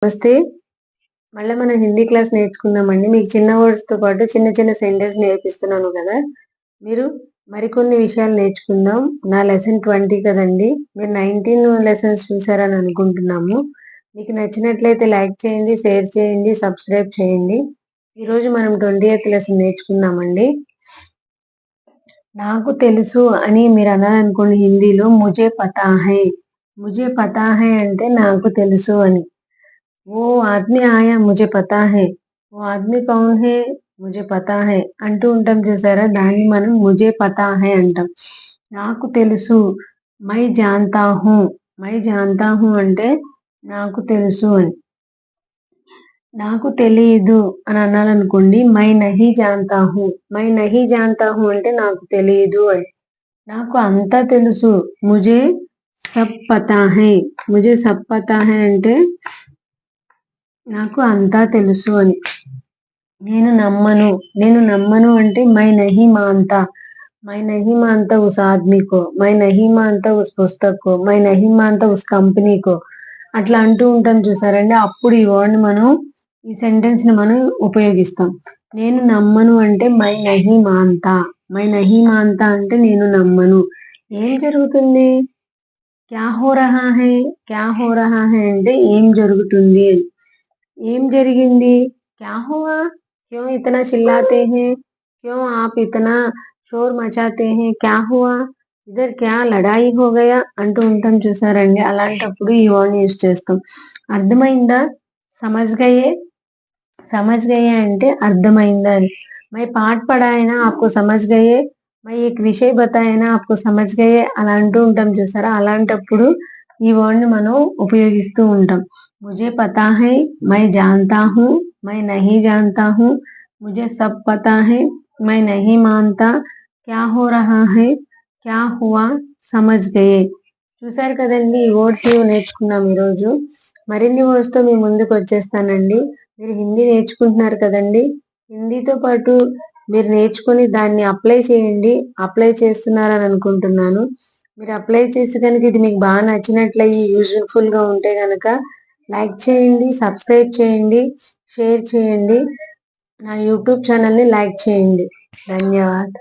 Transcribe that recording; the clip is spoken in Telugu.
నమస్తే. మళ్ళా మనం హిందీ క్లాస్ నేర్చుకుందామండి. మీకు చిన్న వర్డ్స్‌తో పాటు చిన్న చిన్న సెంటెన్స్ నేర్పిస్తున్నాను కదా! మీరు మరికొన్ని విషయాలు నేర్చుకుందాం. నా లెసన్ 20 కదండీ! మీరు 19 లెసన్స్ చూసారని అనుకుంటున్నాము. మీకు నచ్చినట్లయితే లైక్ చేయండి, షేర్ చేయండి, సబ్స్క్రైబ్ చేయండి. ఈరోజు మనం 20th లెసన్ నేర్చుకుందామండి. నాకు తెలుసు అని మీరు అన్నారనుకోండి హిందీలో ముజే పతా హై. ముజే పతా హై అంటే నాకు తెలుసు అని. वो ఆద్మీ ఆయా ముझे పతా హై. वो ఆద్మీ కౌన్ హై ముझे పతా హై అంటూ ఉంటాం చూసారా? దాన్ని మనం ముझे పతా హై అంటాం. నాకు తెలుసు. మై జాన్తా హూ. మై జాన్తా హూ అంటే నాకు తెలుసు అని. నాకు తెలీదు అని అనాలనుకోండి మై నహీ జాన్తా హూ. మై నహీ జాన్తా హూ అంటే నాకు తెలీదు అని. నాకు అంతా తెలుసు. ముझे సబ్ పతా హై. ముझे సబ్ పతా హై అంటే నాకు అంతా తెలుసు అని. నేను నమ్మను. నేను నమ్మను అంటే my Nahi మాన్తా. My Nahi మాన్తా use Aadmi co. My Nahi మాన్తా use Pustak co. My Nahi మాన్తా use company co. అట్లా అంటూ ఉంటాం చూసారండి. అప్పుడు ఈ వర్డ్‌ని మనం ఈ సెంటెన్స్ ని మనం ఉపయోగిస్తాం. నేను నమ్మను అంటే మై నహీ మాన్తా. మై నహీ మాన్తా అంటే నేను నమ్మను. ఏం జరుగుతుంది? క్యా హో రహా హై. క్యా హో రహా హై అంటే ఏం జరుగుతుంది అని. ఏం జరిగింది? क्या हुआ? क्यों इतना चिल्लाते हैं? क्यों आप इतना शोर मचाते हैं? क्या हुआ? ఇదర్ క్యా లడాయి హో గయా అంటూ ఉంటాం చూసారండి. అలాంటప్పుడు ఈ వర్డ్ యూజ్ చేస్తాం. అర్థమైందా? సమజ్ గయే. సమజ్ గయే అంటే అర్థమైందా అని. మై పాఠ్ పఢాయే నా ఆప్కో సమజ్ గయే. మై ఏక్ విషయ్ బతాయే నా ఆప్కో సమజ్ గయే అలా అంటూ ఉంటాం చూసారా? అలాంటప్పుడు ఈ వర్డ్ ని మనం ఉపయోగిస్తూ ఉంటాం. मुझे पता है. मैं जानता हूँ. मैं नहीं जानता हूँ. मुझे सब पता है. मैं नहीं मानता. क्या हो रहा है? क्या हुआ? समझ गए. చూసారు కదండి. ఈ వర్డ్స్ నేర్చుకున్నాం ఈరోజు. మరిన్ని వర్డ్స్ తో మీ ముందుకు వచ్చేస్తానండి. మీరు హిందీ నేర్చుకుంటున్నారు కదండి. హిందీతో పాటు మీరు నేర్చుకొని దాన్ని అప్లై చేయండి. అప్లై చేస్తున్నారని అనుకుంటున్నాను. మీరు అప్లై చేసి కనుక ఇది మీకు బాగా నచ్చినట్లయి యూజ్ఫుల్ గా ఉంటే గనక లైక్ చేయండి, సబ్స్క్రైబ్ చేయండి, షేర్ చేయండి. నా యూట్యూబ్ ఛానల్ని లైక్ చేయండి. ధన్యవాద్.